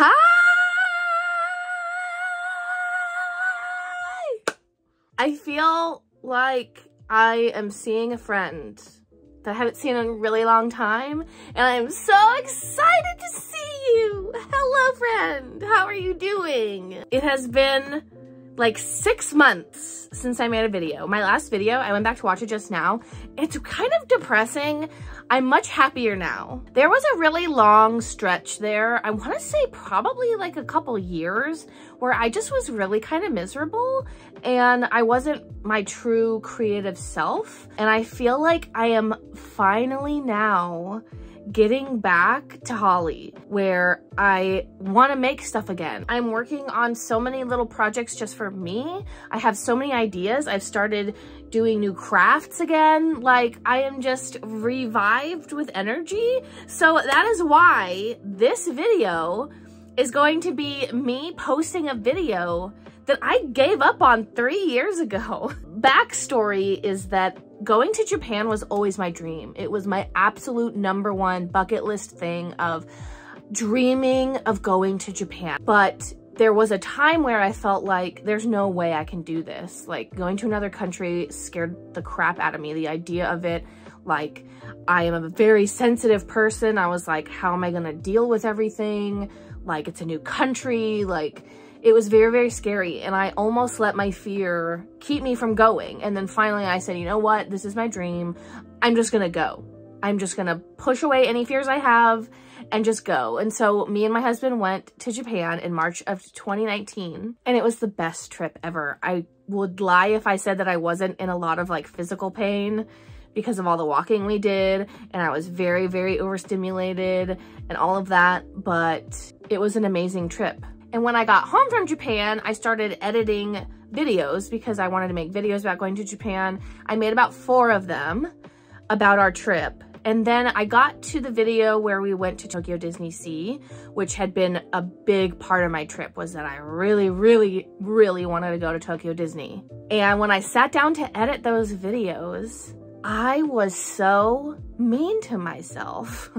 Hi! I feel like I am seeing a friend that I haven't seen in a really long time, and I'm so excited to see you! Hello, friend! How are you doing? It has been like 6 months since I made a video. My last video, I went back to watch it just now. It's kind of depressing. I'm much happier now. There was a really long stretch there. I want to say probably like a couple years where I just was really kind of miserable and I wasn't my true creative self. And I feel like I am finally now getting back to Holly, where I want to make stuff again. I'm working on so many little projects just for me. I have so many ideas. I've started doing new crafts again. Like, I am just revived with energy. So that is why this video is going to be me posting a video that I gave up on 3 years ago. Backstory is that going to Japan was always my dream. It was my absolute #1 bucket list thing of dreaming of going to Japan. But there was a time where I felt like there's no way I can do this. Like, going to another country scared the crap out of me. The idea of it, like, I am a very sensitive person. I was like, how am I gonna deal with everything? Like, it's a new country, like, it was very, very scary, and I almost let my fear keep me from going. And then finally I said, you know what? This is my dream. I'm just gonna go. I'm just gonna push away any fears I have and just go. And so me and my husband went to Japan in March of 2019, and it was the best trip ever. I would lie if I said that I wasn't in a lot of like physical pain because of all the walking we did, and I was very, very overstimulated and all of that, but it was an amazing trip. And when I got home from Japan, I started editing videos because I wanted to make videos about going to Japan. I made about 4 of them about our trip. And then I got to the video where we went to Tokyo DisneySea, which had been a big part of my trip, was that I really, really, really wanted to go to Tokyo Disney. And when I sat down to edit those videos, I was so mean to myself.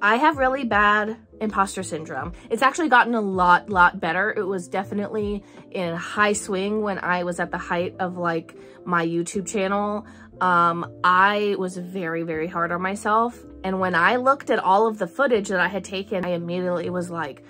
I have really bad imposter syndrome. It's actually gotten a lot better. It was definitely in a high swing when I was at the height of like my YouTube channel. I was very, very hard on myself. And when I looked at all of the footage that I had taken, I immediately was like,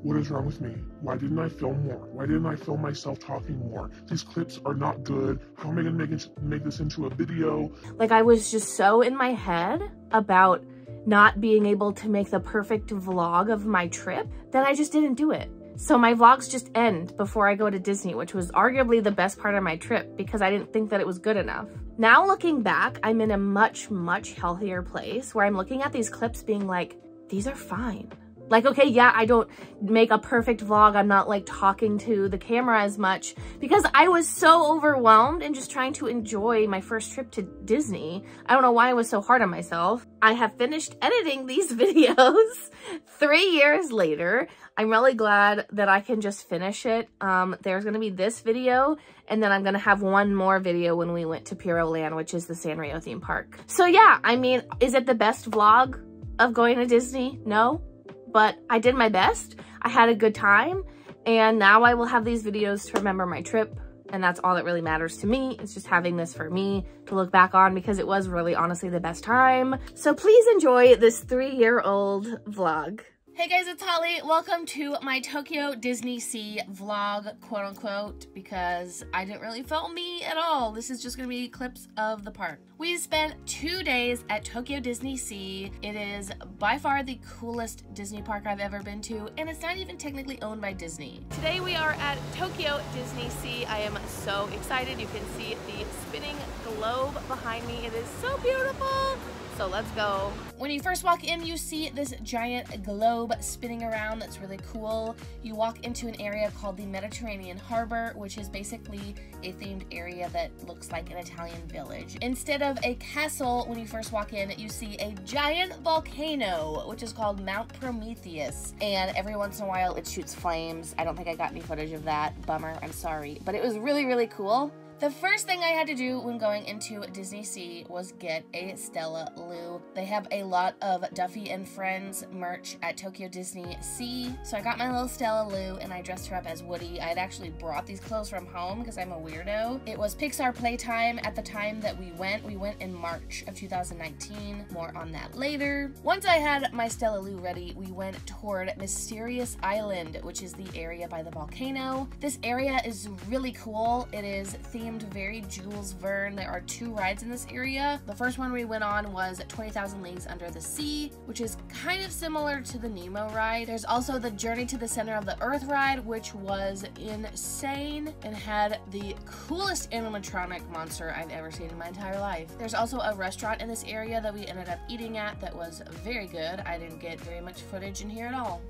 what is wrong with me? Why didn't I film more? Why didn't I film myself talking more? These clips are not good. How am I gonna make this into a video? Like, I was just so in my head about not being able to make the perfect vlog of my trip that I just didn't do it. So my vlogs just end before I go to Disney, which was arguably the best part of my trip because I didn't think that it was good enough. Now looking back, I'm in a much, much healthier place where I'm looking at these clips being like, these are fine. Like, okay, yeah, I don't make a perfect vlog. I'm not like talking to the camera as much because I was so overwhelmed and just trying to enjoy my first trip to Disney. I don't know why I was so hard on myself. I have finished editing these videos 3 years later. I'm really glad that I can just finish it. There's gonna be this video, and then I'm gonna have one more video when we went to Puro Land, which is the Sanrio theme park. So yeah, I mean, is it the best vlog of going to Disney? No. But I did my best. I had a good time, and now I will have these videos to remember my trip, and that's all that really matters to me. It's just having this for me to look back on because it was really honestly the best time. So please enjoy this 3-year-old vlog. Hey guys, it's Holly. Welcome to my Tokyo DisneySea vlog, quote unquote, because I didn't really film me at all. This is just gonna be clips of the park. We spent 2 days at Tokyo DisneySea. It is by far the coolest Disney park I've ever been to, and it's not even technically owned by Disney. Today we are at Tokyo DisneySea. I am so excited. You can see the spinning globe behind me. It is so beautiful. So let's go. When you first walk in, you see this giant globe spinning around that's really cool. You walk into an area called the Mediterranean Harbor, which is basically a themed area that looks like an Italian village. Instead of a castle, when you first walk in, you see a giant volcano, which is called Mount Prometheus. And every once in a while, it shoots flames. I don't think I got any footage of that. Bummer, I'm sorry. But it was really, really cool. The first thing I had to do when going into DisneySea was get a Stella Lou. They have a lot of Duffy and Friends merch at Tokyo DisneySea. So I got my little Stella Lou and I dressed her up as Woody. I had actually brought these clothes from home because I'm a weirdo. It was Pixar playtime at the time that we went. We went in March of 2019. More on that later. Once I had my Stella Lou ready, we went toward Mysterious Island, which is the area by the volcano. This area is really cool. It is themed very Jules Verne. There are 2 rides in this area. The first one we went on was 20,000 Leagues Under the Sea, which is kind of similar to the Nemo ride. There's also the Journey to the Center of the Earth ride, which was insane and had the coolest animatronic monster I've ever seen in my entire life. There's also a restaurant in this area that we ended up eating at that was very good. I didn't get very much footage in here at all.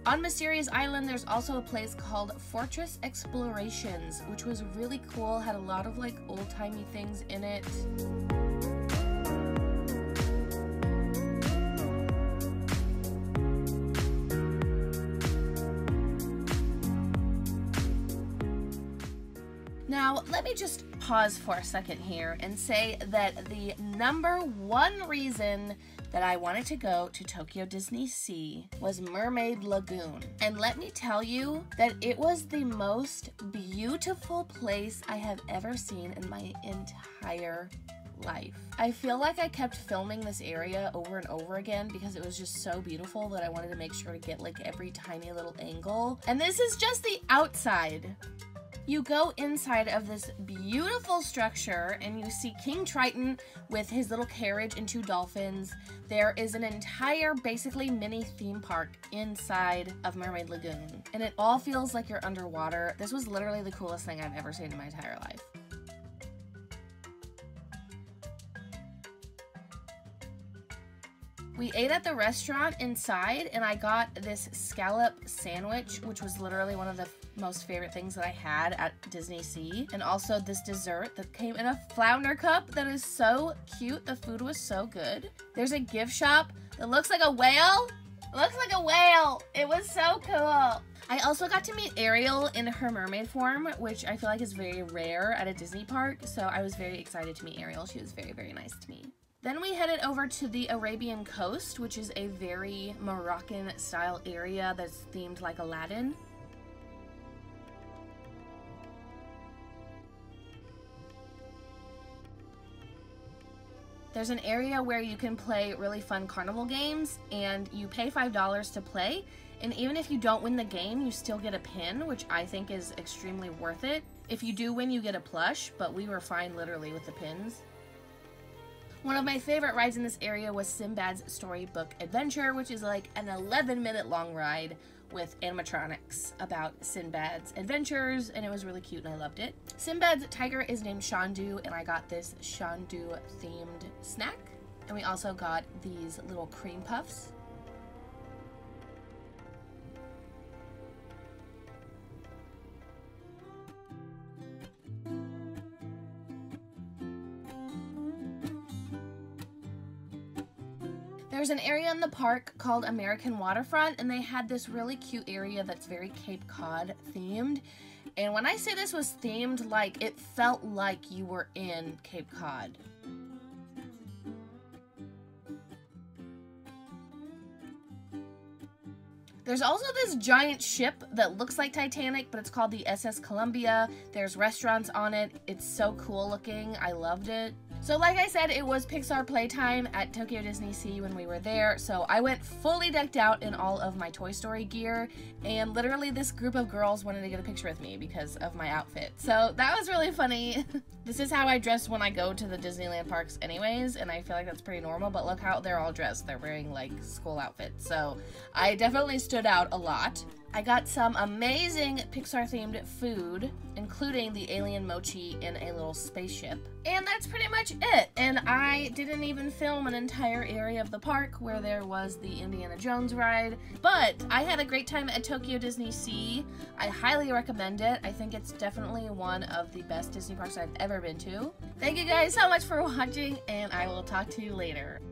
On Mysterious Island, there's also a place called Fortress Explorations, which was really cool, had a lot of like old-timey things in it. Now, let me just pause for a second here and say that the #1 reason that I wanted to go to Tokyo DisneySea was Mermaid Lagoon. And let me tell you that it was the most beautiful place I have ever seen in my entire life. I feel like I kept filming this area over and over again because it was just so beautiful that I wanted to make sure to get like every tiny little angle. And this is just the outside. You go inside of this beautiful structure and you see King Triton with his little carriage and 2 dolphins. There is an entire, basically mini theme park inside of Mermaid Lagoon. And it all feels like you're underwater. This was literally the coolest thing I've ever seen in my entire life. We ate at the restaurant inside and I got this scallop sandwich, which was literally one of the most favorite things that I had at DisneySea. And also this dessert that came in a flounder cup that is so cute. The food was so good. There's a gift shop that looks like a whale. It looks like a whale. It was so cool. I also got to meet Ariel in her mermaid form, which I feel like is very rare at a Disney park. So I was very excited to meet Ariel. She was very, very nice to me. Then we headed over to the Arabian coast, which is a very Moroccan style area that's themed like Aladdin. There's an area where you can play really fun carnival games and you pay $5 to play. And even if you don't win the game, you still get a pin, which I think is extremely worth it. If you do win, you get a plush, but we were fine literally with the pins. One of my favorite rides in this area was Sinbad's Storybook Adventure, which is like an 11-minute long ride with animatronics about Sinbad's adventures, and it was really cute and I loved it. Sinbad's tiger is named Shandu, and I got this Shandu themed snack. And we also got these little cream puffs. There's an area in the park called American Waterfront, and they had this really cute area that's very Cape Cod themed. And when I say this was themed, like, it felt like you were in Cape Cod. There's also this giant ship that looks like Titanic, but it's called the SS Columbia. There's restaurants on it. It's so cool looking. I loved it. So like I said, it was Pixar playtime at Tokyo DisneySea when we were there, so I went fully decked out in all of my Toy Story gear, and literally this group of girls wanted to get a picture with me because of my outfit. So that was really funny. This is how I dress when I go to the Disneyland parks anyways, and I feel like that's pretty normal, but look how they're all dressed. They're wearing like school outfits, so I definitely stood out a lot. I got some amazing Pixar-themed food, including the alien mochi in a little spaceship. And that's pretty much it. And I didn't even film an entire area of the park where there was the Indiana Jones ride. But I had a great time at Tokyo DisneySea. I highly recommend it. I think it's definitely one of the best Disney parks I've ever been to. Thank you guys so much for watching, and I will talk to you later.